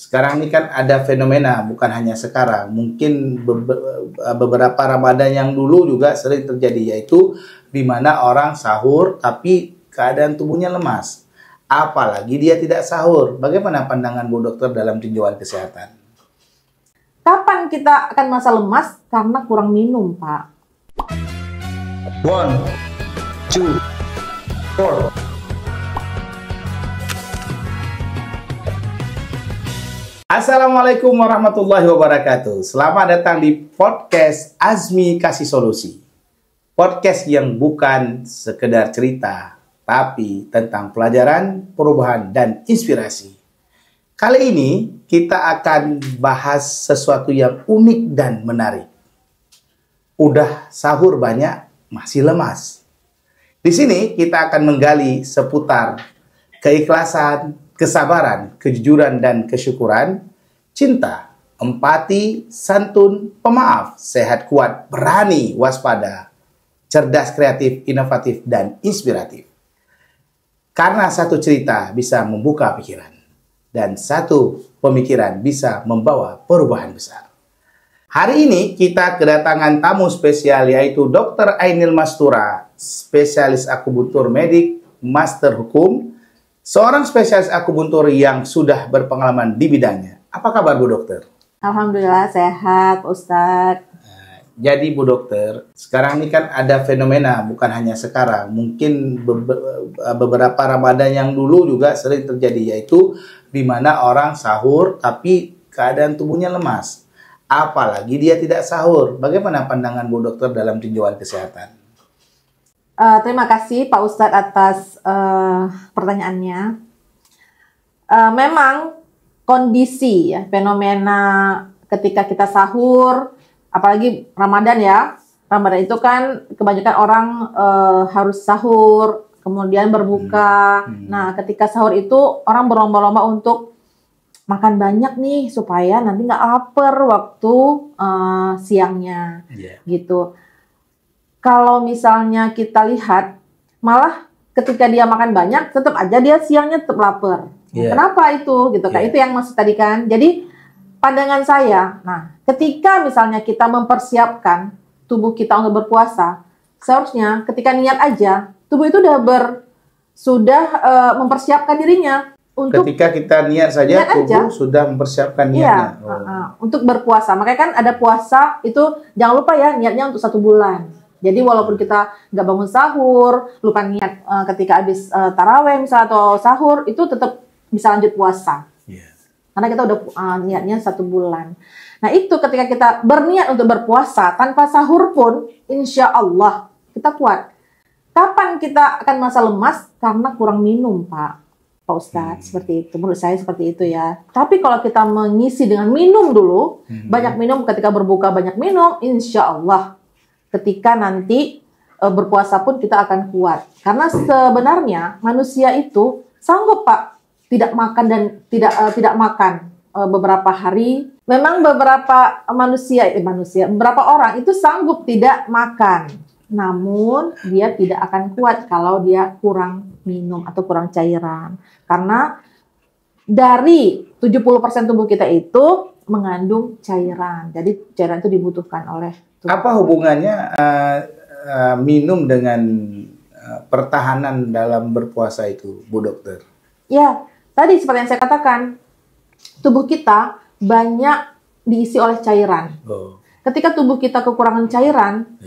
Sekarang ini kan ada fenomena, bukan hanya sekarang, mungkin beberapa Ramadan yang dulu juga sering terjadi, yaitu di mana orang sahur tapi keadaan tubuhnya lemas. Apalagi dia tidak sahur. Bagaimana pandangan Bu Dokter dalam tinjauan kesehatan? Kapan kita akan masa lemas? Karena kurang minum, Pak. 1, 2, 4. Assalamualaikum warahmatullahi wabarakatuh. Selamat datang di podcast Azmi Kasih Solusi. Podcast yang bukan sekedar cerita, tapi tentang pelajaran, perubahan, dan inspirasi. Kali ini kita akan bahas sesuatu yang unik dan menarik. Udah sahur banyak, masih lemas. Di sini kita akan menggali seputar keikhlasan, kesabaran, kejujuran, dan kesyukuran, cinta, empati, santun, pemaaf, sehat kuat, berani, waspada, cerdas, kreatif, inovatif, dan inspiratif. Karena satu cerita bisa membuka pikiran, dan satu pemikiran bisa membawa perubahan besar. Hari ini kita kedatangan tamu spesial, yaitu Dr. Ainil Mastura, spesialis akupuntur medik, master hukum, seorang spesialis akupuntur yang sudah berpengalaman di bidangnya. Apa kabar Bu Dokter? Alhamdulillah sehat, Ustadz. Jadi Bu Dokter, sekarang ini kan ada fenomena, bukan hanya sekarang, mungkin beberapa Ramadan yang dulu juga sering terjadi, yaitu di mana orang sahur tapi keadaan tubuhnya lemas. Apalagi dia tidak sahur. Bagaimana pandangan Bu Dokter dalam tinjauan kesehatan? Terima kasih Pak Ustadz atas pertanyaannya. Memang kondisi ya, fenomena ketika kita sahur, apalagi Ramadan ya. Ramadan itu kan kebanyakan orang harus sahur, kemudian berbuka. Nah, ketika sahur itu orang berlomba-lomba untuk makan banyak nih supaya nanti nggak lapar waktu siangnya, gitu. Kalau misalnya kita lihat, malah ketika dia makan banyak, tetap aja dia siangnya tetap lapar. Kenapa itu? Gitu kan? Itu yang maksud tadi kan. Jadi pandangan saya, nah, ketika misalnya kita mempersiapkan tubuh kita untuk berpuasa, seharusnya ketika niat aja, tubuh itu sudah mempersiapkan dirinya untuk ketika kita niat saja, tubuh sudah mempersiapkan niatnya. Untuk berpuasa. Makanya kan ada puasa itu jangan lupa ya niatnya untuk 1 bulan. Jadi walaupun kita nggak bangun sahur, lupa niat ketika habis taraweh misalnya atau sahur, itu tetap bisa lanjut puasa. Karena kita udah niatnya 1 bulan. Nah itu ketika kita berniat untuk berpuasa tanpa sahur pun, insya Allah kita kuat. Kapan kita akan masa lemas? Karena kurang minum, Pak Ustadz. Seperti itu. Menurut saya seperti itu ya. Tapi kalau kita mengisi dengan minum dulu, banyak minum ketika berbuka, banyak minum, insya Allah ketika nanti berpuasa pun kita akan kuat. Karena sebenarnya manusia itu sanggup, Pak, tidak makan dan tidak makan beberapa hari. Memang beberapa beberapa orang itu sanggup tidak makan. Namun dia tidak akan kuat kalau dia kurang minum atau kurang cairan. Karena dari 70% tubuh kita itu mengandung cairan. Jadi cairan itu dibutuhkan oleh tubuh. Apa hubungannya minum dengan pertahanan dalam berpuasa itu, Bu Dokter? Ya, tadi seperti yang saya katakan, tubuh kita banyak diisi oleh cairan. Ketika tubuh kita kekurangan cairan,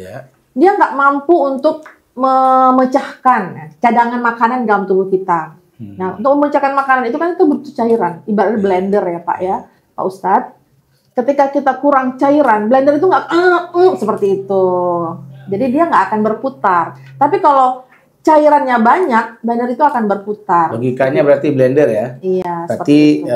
dia nggak mampu untuk memecahkan cadangan makanan dalam tubuh kita. Nah, untuk memecahkan makanan itu kan itu butuh cairan, ibarat blender ya Pak ya, Pak Ustadz. Ketika kita kurang cairan, blender itu nggak seperti itu. Jadi dia nggak akan berputar. Tapi kalau cairannya banyak, blender itu akan berputar. Logikanya berarti blender ya? Iya. Berarti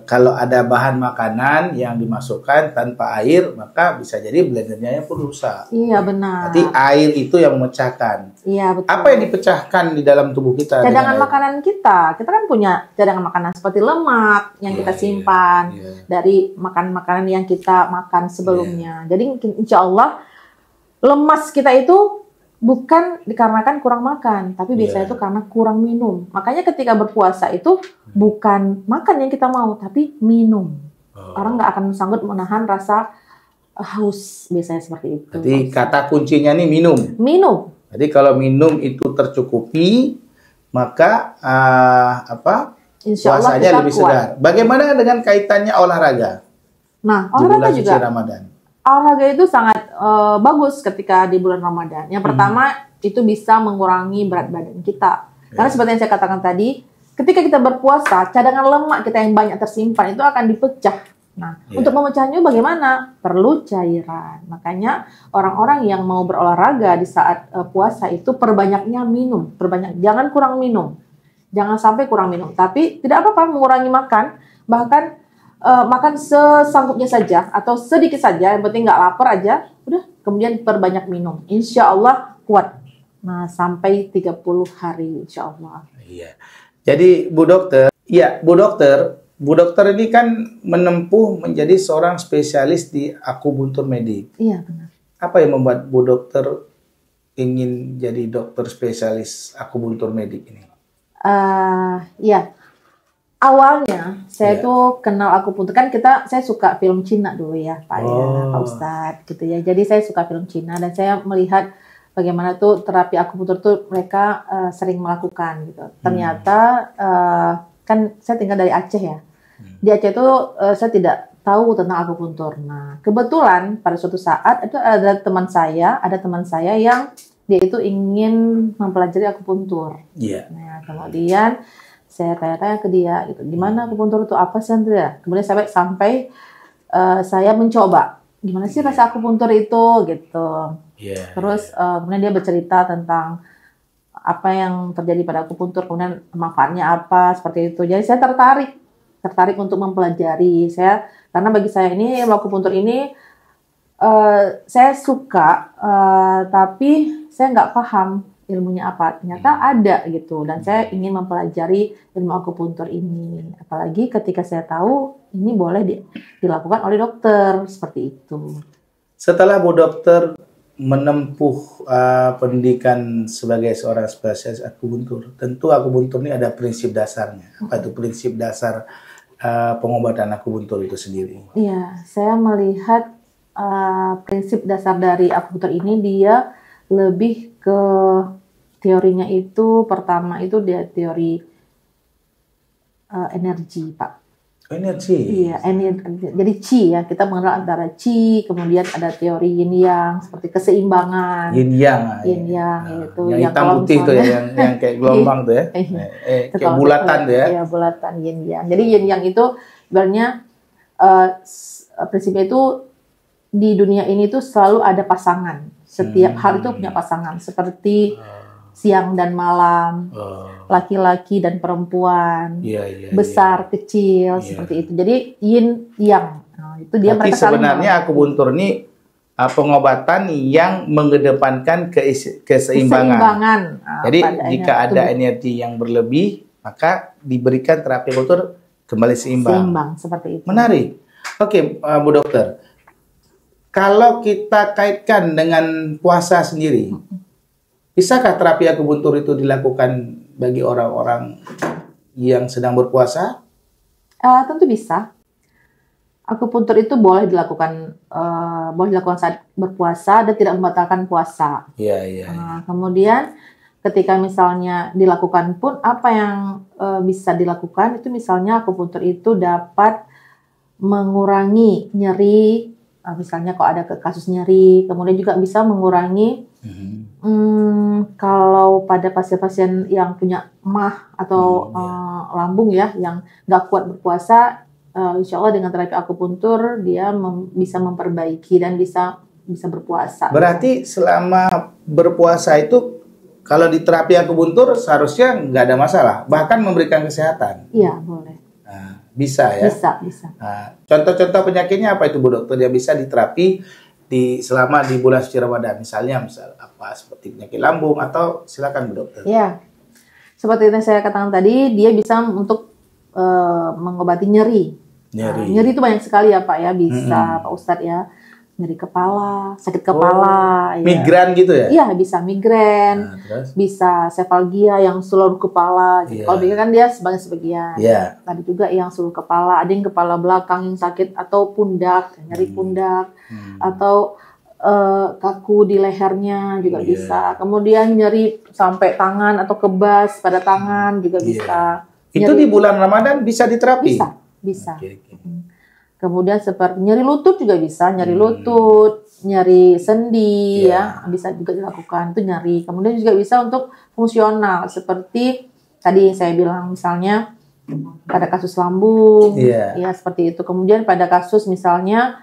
kalau ada bahan makanan yang dimasukkan tanpa air, maka bisa jadi blendernya pun rusak. Iya benar. Berarti air itu yang memecahkan. Iya betul. Apa yang dipecahkan di dalam tubuh kita? Cadangan makanan kita. Kita kan punya cadangan makanan seperti lemak yang kita simpan dari makanan yang kita makan sebelumnya. Jadi insya Allah lemas kita itu bukan dikarenakan kurang makan, tapi biasanya itu karena kurang minum. Makanya ketika berpuasa itu bukan makan yang kita mau, tapi minum. Orang nggak akan sanggup menahan rasa haus, biasanya seperti itu. Jadi kata kuncinya nih minum. Minum. Jadi kalau minum itu tercukupi, maka Insya Allah puasanya kita lebih kuat. segar. Bagaimana dengan kaitannya olahraga Nah, di olahraga bulan suci juga. Ramadan? Olahraga itu sangat bagus ketika di bulan Ramadan. Yang pertama itu bisa mengurangi berat badan kita. Karena seperti yang saya katakan tadi, ketika kita berpuasa, cadangan lemak kita yang banyak tersimpan itu akan dipecah. Nah, untuk memecahnya bagaimana? Perlu cairan. Makanya orang-orang yang mau berolahraga di saat puasa itu perbanyaknya minum, jangan kurang minum. Jangan sampai kurang minum. Tapi tidak apa-apa mengurangi makan, bahkan makan sesanggupnya saja atau sedikit saja, yang penting nggak lapar aja, udah kemudian perbanyak minum. Insya Allah kuat. Nah, sampai 30 hari insya Allah. Iya. Jadi Bu Dokter ini kan menempuh menjadi seorang spesialis di akupunktur medik. Iya benar. Apa yang membuat Bu Dokter ingin jadi dokter spesialis akupunktur medik ini? Ya, awalnya saya tuh kenal akupunktur kan saya suka film Cina dulu ya Pak Pak Ustadz gitu ya. Jadi saya suka film Cina dan saya melihat bagaimana tuh terapi akupunktur tuh mereka sering melakukan gitu. Ternyata kan saya tinggal dari Aceh ya. Di Aceh tuh saya tidak tahu tentang akupunktur. Nah kebetulan pada suatu saat itu ada teman saya yang dia itu ingin mempelajari akupunktur. Iya. Nah, kemudian saya tanya-tanya ke dia, gitu, gimana akupunktur itu apa sih Andrea? Kemudian sampai saya mencoba, gimana sih rasa akupunktur itu, gitu. Yeah. Terus kemudian dia bercerita tentang apa yang terjadi pada akupunktur, kemudian manfaatnya apa, seperti itu. Jadi saya tertarik untuk mempelajari. Karena bagi saya ini akupunktur ini saya suka, tapi saya nggak paham ilmunya apa. Ternyata ada gitu, dan saya ingin mempelajari ilmu akupunktur ini. Apalagi ketika saya tahu ini boleh dilakukan oleh dokter, seperti itu. Setelah Bu Dokter menempuh pendidikan sebagai seorang spesialis akupunktur, tentu akupunktur ini ada prinsip dasarnya. Apa itu prinsip dasar pengobatan akupunktur itu sendiri? Iya, saya melihat prinsip dasar dari akupunktur ini dia lebih ke teorinya itu, pertama itu dia teori energi, Pak. Energi? Iya, energi. Jadi Qi ya, kita mengenal antara Qi, kemudian ada teori Yin Yang, seperti keseimbangan. Yin Yang. Yin Yang itu. Yang hitam putih tuh ya, yang kayak gelombang tuh ya. Kayak bulatan tuh ya. Iya, bulatan Yin Yang. Jadi Yin Yang itu sebenarnya prinsipnya itu di dunia ini tuh selalu ada pasangan. Setiap hal itu punya pasangan, seperti siang dan malam, laki-laki dan perempuan, besar, kecil, seperti itu. Jadi yin yang, itu dia. Berarti mereka sebenarnya akupunktur ini pengobatan yang mengedepankan keseimbangan. Jadi jika ada energi yang berlebih, maka diberikan terapi akupunktur kembali seimbang. Seimbang, seperti itu. Menarik. Oke, Bu Dokter. Kalau kita kaitkan dengan puasa sendiri, bisakah terapi akupunktur itu dilakukan bagi orang-orang yang sedang berpuasa? Tentu bisa. Akupunktur itu boleh dilakukan saat berpuasa dan tidak membatalkan puasa. Iya. Kemudian ketika misalnya dilakukan pun, apa yang bisa dilakukan itu misalnya akupunktur itu dapat mengurangi nyeri. Misalnya kalau ada kasus nyeri, kemudian juga bisa mengurangi kalau pada pasien-pasien yang punya emah atau lambung ya, yang nggak kuat berpuasa, insya Allah dengan terapi akupunktur dia bisa memperbaiki dan bisa berpuasa. Berarti selama berpuasa itu kalau di terapi akupunktur seharusnya nggak ada masalah, bahkan memberikan kesehatan. Iya, boleh. Bisa ya? Bisa. Nah, contoh-contoh penyakitnya apa itu Bu Dokter? Dia bisa diterapi selama di bulan suci Ramadan. Misal apa seperti penyakit lambung atau silakan Bu Dokter. Ya, seperti yang saya katakan tadi, dia bisa untuk mengobati nyeri. Nyeri itu banyak sekali ya Pak ya, bisa Pak Ustadz ya. nyeri kepala, sakit kepala, ya. Migran gitu ya? Iya, bisa migren, Terus? bisa sefalgia yang seluruh kepala. Iya. Kalau migren kan dia sebagian. Iya. Tadi juga yang seluruh kepala, ada yang kepala belakang yang sakit atau pundak, nyeri pundak, atau kaku di lehernya juga Iya. bisa. Kemudian nyeri sampai tangan atau kebas pada tangan juga bisa. Itu di bulan Ramadan bisa diterapi? Bisa. Oke. Kemudian seperti nyeri lutut juga bisa, nyeri lutut, nyeri sendi, ya bisa juga dilakukan, itu nyeri. Kemudian juga bisa untuk fungsional, seperti tadi saya bilang misalnya pada kasus lambung, ya seperti itu. Kemudian pada kasus misalnya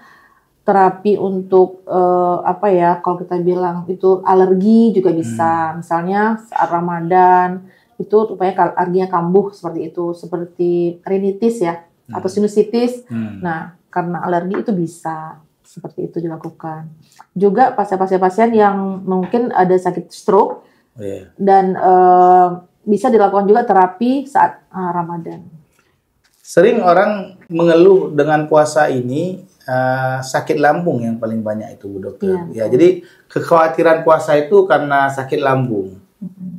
terapi untuk kalau kita bilang itu alergi juga bisa, misalnya saat Ramadan itu supaya alerginya kambuh seperti itu, seperti rinitis ya. Atau sinusitis, nah karena alergi itu bisa seperti itu dilakukan. Juga pasien-pasien yang mungkin ada sakit stroke dan bisa dilakukan juga terapi saat Ramadan. Sering orang mengeluh dengan puasa ini sakit lambung yang paling banyak itu Bu Dokter. Ya, jadi kekhawatiran puasa itu karena sakit lambung.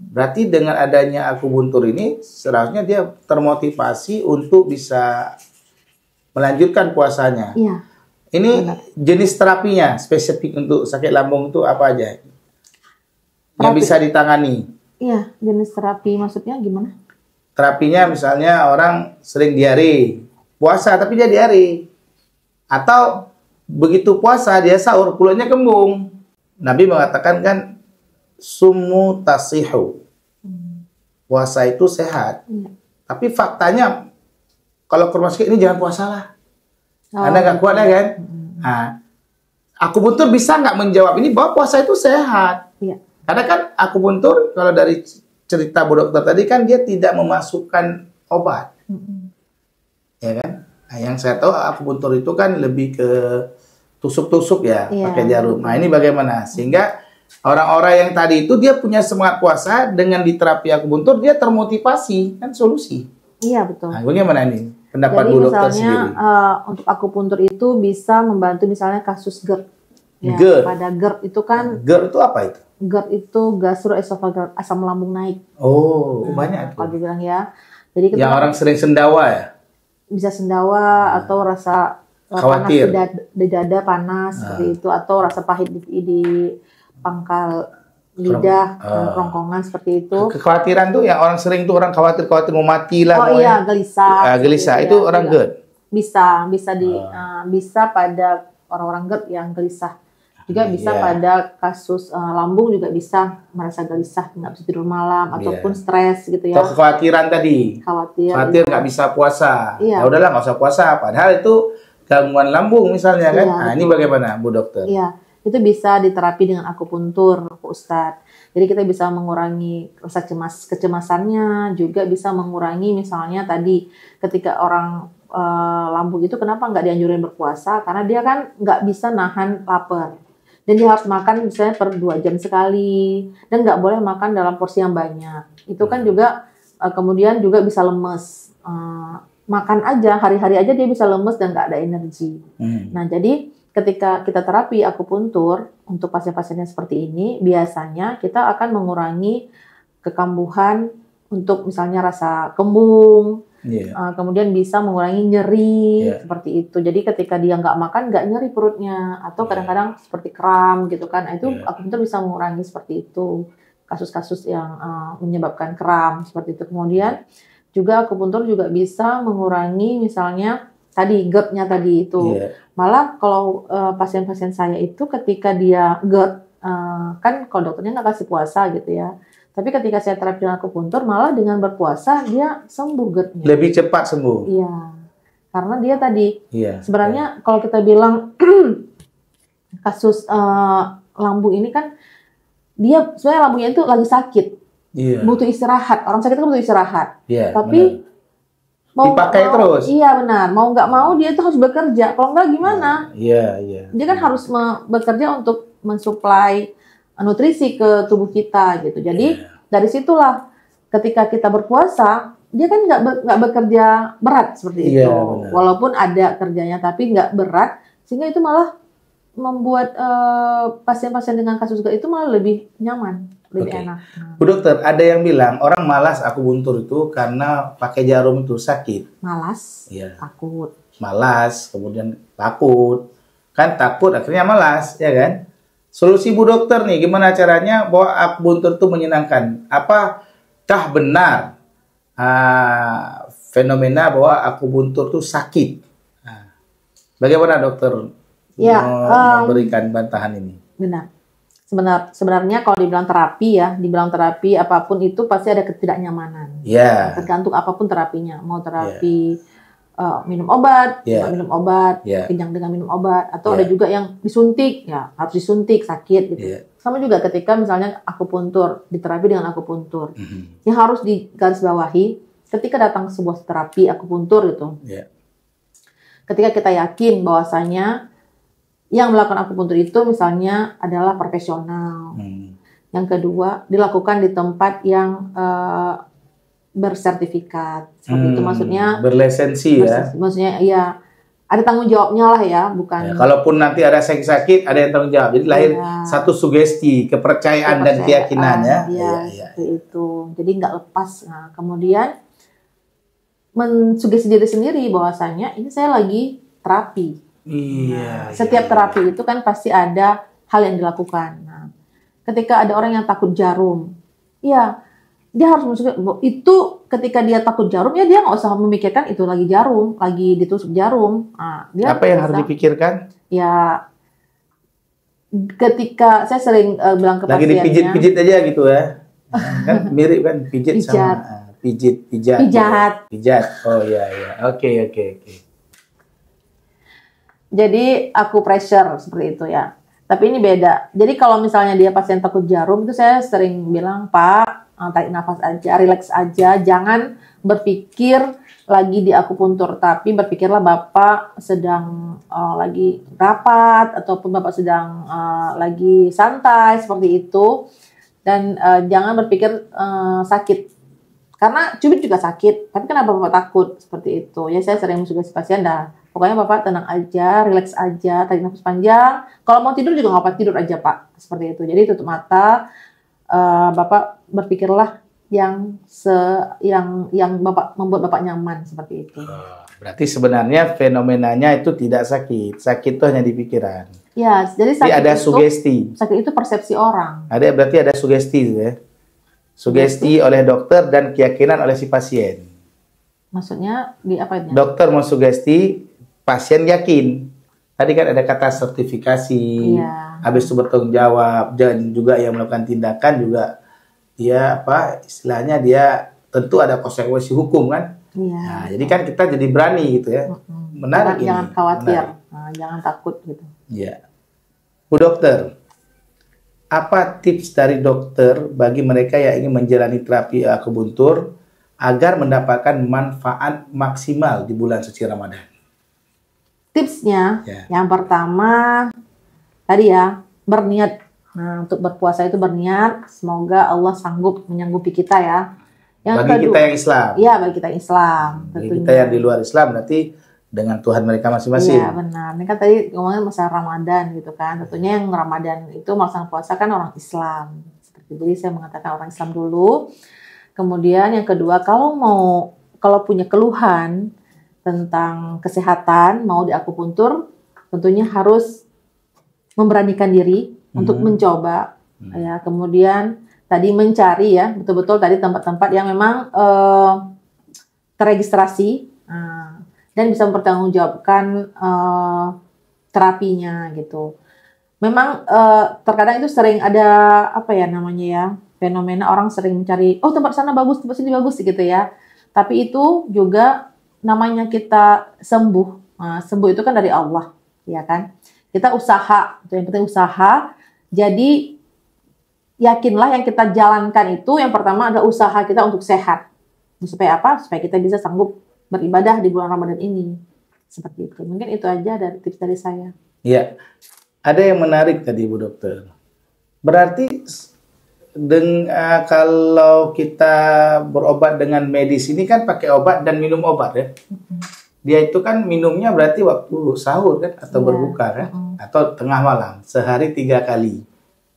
Berarti dengan adanya akupuntur ini seharusnya dia termotivasi untuk bisa melanjutkan puasanya. Iya. Ini jenis terapinya spesifik untuk sakit lambung itu apa aja? Yang bisa ditangani? Iya, jenis terapi maksudnya gimana? Terapinya misalnya orang sering diare, puasa tapi dia diare. Atau begitu puasa dia sahur kulitnya kembung. Nabi mengatakan kan sumu tasihu. Puasa itu sehat. Tapi faktanya kalau ke rumah sakit ini jangan puasa lah. Anda nggak kuat kan? Nah, akupuntur bisa nggak menjawab ini bahwa puasa itu sehat? Karena kan akupuntur kalau dari cerita Bu Dokter tadi kan dia tidak memasukkan obat. Ya kan? Nah, yang saya tahu akupuntur itu kan lebih ke tusuk-tusuk ya, pakai jarum. Nah, ini bagaimana? Sehingga orang-orang yang tadi itu dia punya semangat puasa, dengan diterapi akupuntur dia termotivasi, kan solusi. Iya, betul. Nah, bagaimana ini pendapat Jadi Bu Dokter misalnya untuk akupuntur itu bisa membantu misalnya kasus GERD. Ya, GERD. Pada GERD itu kan GERD itu apa itu? GERD itu gastroesophageal, asam lambung naik. Oh, banyak tuh. Kalau dibilang ya. Jadi yang orang sering sendawa ya? Bisa sendawa atau rasa khawatir. panas di dada panas seperti itu, atau rasa pahit di pangkal lidah, kerongkongan seperti itu. Kekhawatiran tuh yang orang sering tuh orang khawatir mau mati lah. Oh iya, gelisah. Gelisah itu orang GERD. Bisa pada orang-orang GERD yang gelisah. Juga bisa pada kasus lambung juga bisa merasa gelisah, nggak bisa tidur malam ataupun stres gitu ya. Atau kekhawatiran tadi. Khawatir nggak bisa puasa. Ya udahlah nggak usah puasa. Padahal itu gangguan lambung misalnya kan. Nah, ini bagaimana Bu Dokter? Iya, itu bisa diterapi dengan akupuntur, Pak Ustadz. Jadi kita bisa mengurangi rasa kecemasannya, juga bisa mengurangi misalnya tadi ketika orang lambung itu kenapa nggak dianjurin berpuasa? Karena dia kan nggak bisa nahan lapar. Dan dia harus makan misalnya per 2 jam sekali. Dan nggak boleh makan dalam porsi yang banyak. Itu kan juga kemudian juga bisa lemes. Makan aja, hari-hari aja dia bisa lemes dan nggak ada energi. Nah, jadi ketika kita terapi akupuntur untuk pasien-pasien yang seperti ini, biasanya kita akan mengurangi kekambuhan untuk misalnya rasa kembung, kemudian bisa mengurangi nyeri seperti itu. Jadi ketika dia nggak makan, nggak nyeri perutnya, atau kadang-kadang seperti kram gitu kan. Itu akupuntur bisa mengurangi seperti itu, kasus-kasus yang menyebabkan kram seperti itu. Kemudian juga akupuntur juga bisa mengurangi misalnya tadi GERD-nya tadi itu. Malah kalau pasien-pasien saya itu ketika dia GERD, kan kalau dokternya nggak kasih puasa gitu ya. Tapi ketika saya terapi dengan akupuntur, malah dengan berpuasa dia sembuh GERD-nya. Lebih cepat sembuh. Iya, karena dia tadi sebenarnya kalau kita bilang kasus lambung ini kan dia sebenarnya lambungnya itu lagi sakit, butuh istirahat. Orang sakit itu butuh istirahat. Tapi mau dipakai terus. Iya benar. Mau nggak mau dia itu harus bekerja. Kalau nggak gimana? Dia kan harus bekerja untuk mensuplai nutrisi ke tubuh kita gitu. Jadi dari situlah ketika kita berpuasa, dia kan nggak bekerja berat seperti itu. Benar. Walaupun ada kerjanya tapi nggak berat, sehingga itu malah membuat pasien-pasien dengan kasus GERD itu malah lebih nyaman, lebih Oke. enak. Bu dokter, ada yang bilang orang malas akupuntur itu karena pakai jarum itu sakit. Malas, Iya. takut. Malas, kemudian takut. Kan takut akhirnya malas, ya kan? Solusi Bu dokter nih, gimana caranya bahwa akupuntur itu menyenangkan? Apakah benar fenomena bahwa akupuntur itu sakit? Nah, bagaimana dokter Ya, memberikan bantahan ini? benar. Sebenarnya kalau dibilang terapi apapun itu pasti ada ketidaknyamanan. Ya. Tergantung apapun terapinya, mau terapi minum obat, Yeah. nggak minum obat, Yeah. kenyang dengan minum obat, atau Yeah. ada juga yang disuntik, ya harus disuntik sakit gitu. Yeah. Sama juga ketika misalnya akupuntur, diterapi dengan akupuntur, Mhm. yang harus digarisbawahi ketika datang sebuah terapi akupuntur itu, Yeah. ketika kita yakin bahwasanya yang melakukan akupuntur itu misalnya adalah profesional. Yang kedua, dilakukan di tempat yang bersertifikat. Seperti itu maksudnya. Berlisensi ya. Maksudnya ya ada tanggung jawabnya lah ya, bukan. Ya, kalaupun nanti ada sakit, ada yang tanggung jawab. Jadi lahir satu sugesti, kepercayaan dan keyakinan ya. Seperti itu. Jadi nggak lepas. Nah, kemudian mensugesti diri sendiri bahwasanya ini saya lagi terapi. Iya. Setiap terapi itu kan pasti ada hal yang dilakukan. Nah, ketika ada orang yang takut jarum, ya dia harus itu ketika dia takut jarum ya dia nggak usah memikirkan itu lagi jarum, lagi ditusuk jarum. Nah, dia apa yang harus dipikirkan? Ya, ketika saya sering bilang ke lagi pasiennya, dipijit-pijit aja gitu ya, kan mirip kan pijit sama pijat. Oh iya. Oke. Jadi aku pressure seperti itu ya. Tapi ini beda. Jadi kalau misalnya dia pasien takut jarum itu saya sering bilang, Pak, tarik nafas aja, relax aja, jangan berpikir lagi di akupuntur, tapi berpikirlah Bapak sedang lagi rapat ataupun Bapak sedang lagi santai seperti itu, dan jangan berpikir sakit. Karena cubit juga sakit, tapi kenapa Bapak takut seperti itu? Ya saya sering mensugesti pasien pokoknya Bapak tenang aja, relax aja, tarik nafas panjang. Kalau mau tidur juga nggak apa tidur aja Pak, seperti itu. Jadi tutup mata, Bapak berpikirlah yang Bapak membuat Bapak nyaman seperti itu. Berarti sebenarnya fenomenanya itu tidak sakit, sakit itu hanya di pikiran. Ya, jadi sakit ada itu, sugesti. Sakit itu persepsi orang. Berarti ada sugesti ya. Sugesti oleh dokter dan keyakinan oleh si pasien. Maksudnya di apa itu? Dokter mau sugesti, pasien yakin. Tadi kan ada kata sertifikasi, habis itu bertanggung jawab, dan juga yang melakukan tindakan juga dia istilahnya dia tentu ada konsekuensi hukum kan. Iya. Nah, jadi kan kita jadi berani gitu ya. Menarik ini. Jangan khawatir, jangan takut gitu. Iya. Bu dokter, apa tips dari dokter bagi mereka yang ingin menjalani terapi akupuntur agar mendapatkan manfaat maksimal di bulan suci Ramadan? Tipsnya, yang pertama tadi ya, berniat. Nah, untuk berpuasa itu berniat, semoga Allah sanggup menyanggupi kita ya. Yang bagi kedua, kita yang Islam. Iya, bagi kita yang Islam. Bagi kita yang di luar Islam berarti dengan Tuhan mereka masing-masing. Iya, benar. Ini kan tadi ngomongin masalah Ramadan gitu kan. Tentunya yang Ramadan itu melaksanakan puasa kan orang Islam. Seperti itu. Jadi saya mengatakan orang Islam dulu. Kemudian yang kedua, kalau punya keluhan tentang kesehatan, mau di akupuntur, tentunya harus memberanikan diri untuk mencoba. Ya, kemudian tadi mencari ya, betul-betul tadi tempat-tempat yang memang terregistrasi dan bisa mempertanggungjawabkan terapinya gitu. Memang terkadang itu sering ada fenomena orang sering mencari, tempat sana bagus, tempat sini bagus gitu ya. Tapi itu juga namanya kita sembuh. Sembuh itu kan dari Allah, ya kan? Kita usaha, yang penting usaha. Jadi yakinlah yang kita jalankan itu yang pertama adalah usaha kita untuk sehat. Supaya apa? Supaya kita bisa sanggup beribadah di bulan Ramadan ini. Seperti itu. Mungkin itu aja dari tips dari saya. Iya. Ada yang menarik tadi Bu Dokter. Berarti kalau kita berobat dengan medis ini kan pakai obat dan minum obat ya. dia itu kan minumnya berarti waktu sahur kan, atau Iya. berbuka kan, atau tengah malam, sehari 3 kali.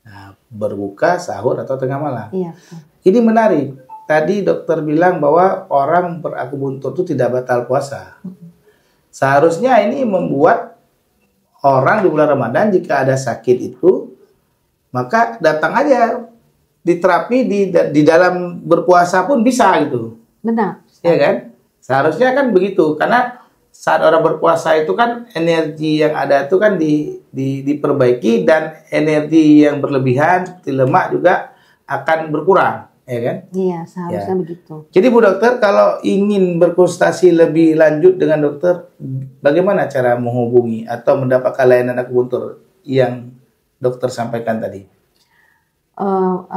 Nah, berbuka, sahur, atau tengah malam. Iya. Betul. Ini menarik. Tadi dokter bilang bahwa orang berakupuntur itu tidak batal puasa. Seharusnya ini membuat orang di bulan Ramadan jika ada sakit itu, maka datang aja diterapi di dalam berpuasa pun bisa gitu. Benar. Iya kan? Seharusnya kan begitu, karena saat orang berpuasa itu kan energi yang ada itu kan diperbaiki, dan energi yang berlebihan seperti lemak juga akan berkurang, ya kan? Iya, seharusnya Ya. begitu. Jadi Bu Dokter, kalau ingin berkonsultasi lebih lanjut dengan dokter, bagaimana cara menghubungi atau mendapatkan layanan akupuntur yang dokter sampaikan tadi?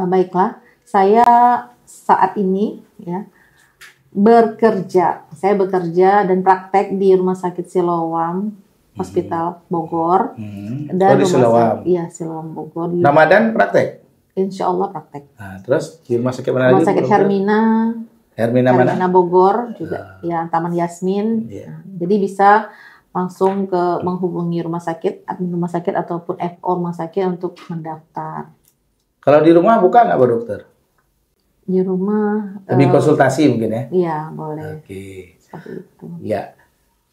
Baiklah, saya saat ini ya saya bekerja dan praktek di Rumah Sakit Siloam Hospital Bogor dan di Siloam. Iya, Siloam Bogor. Ramadan praktek? Insya Allah praktek. Nah, terus di rumah sakit mana lagi? Rumah Sakit Bu Dokter? Hermina Hermina mana? Bogor juga, ya Taman Yasmin. Iya. Nah, jadi bisa langsung menghubungi rumah sakit ataupun FO rumah sakit untuk mendaftar. Kalau di rumah buka nggak Bu Dokter? Di rumah. Lebih konsultasi mungkin ya? Iya, boleh. Oke. Seperti itu. Ya.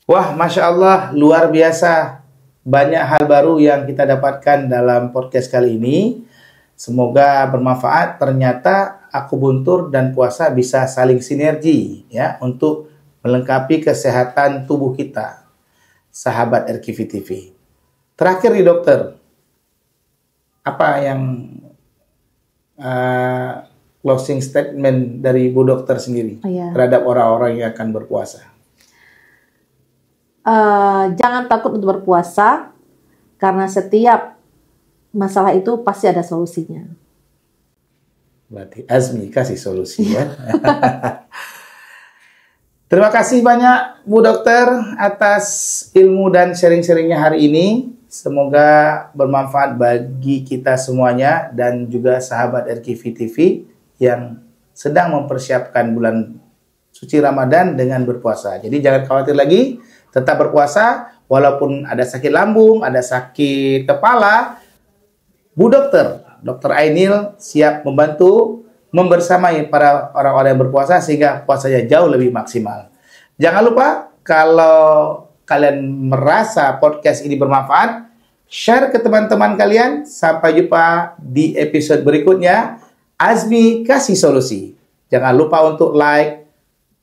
Wah, Masya Allah, luar biasa. Banyak hal baru yang kita dapatkan dalam podcast kali ini. Semoga bermanfaat. Ternyata akupuntur dan puasa bisa saling sinergi ya untuk melengkapi kesehatan tubuh kita. Sahabat RKV TV. Terakhir nih dokter, apa yang closing statement dari Bu Dokter sendiri Iya. terhadap orang-orang yang akan berpuasa? Jangan takut untuk berpuasa, karena setiap masalah itu pasti ada solusinya. Berarti Azmi kasih solusi ya. Terima kasih banyak Bu Dokter atas ilmu dan sharing-sharingnya hari ini. Semoga bermanfaat bagi kita semuanya dan juga sahabat RKV TV yang sedang mempersiapkan bulan suci Ramadan dengan berpuasa. Jadi jangan khawatir lagi, tetap berpuasa walaupun ada sakit lambung, ada sakit kepala. Bu Dokter, Dr. Ainil siap membantu membersamai para orang-orang yang berpuasa sehingga puasanya jauh lebih maksimal. Jangan lupa kalau kalian merasa podcast ini bermanfaat, share ke teman-teman kalian. Sampai jumpa di episode berikutnya. Azmi kasih solusi. Jangan lupa untuk like,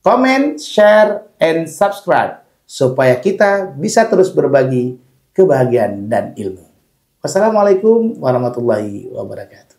comment, share, and subscribe supaya kita bisa terus berbagi kebahagiaan dan ilmu. Wassalamualaikum warahmatullahi wabarakatuh.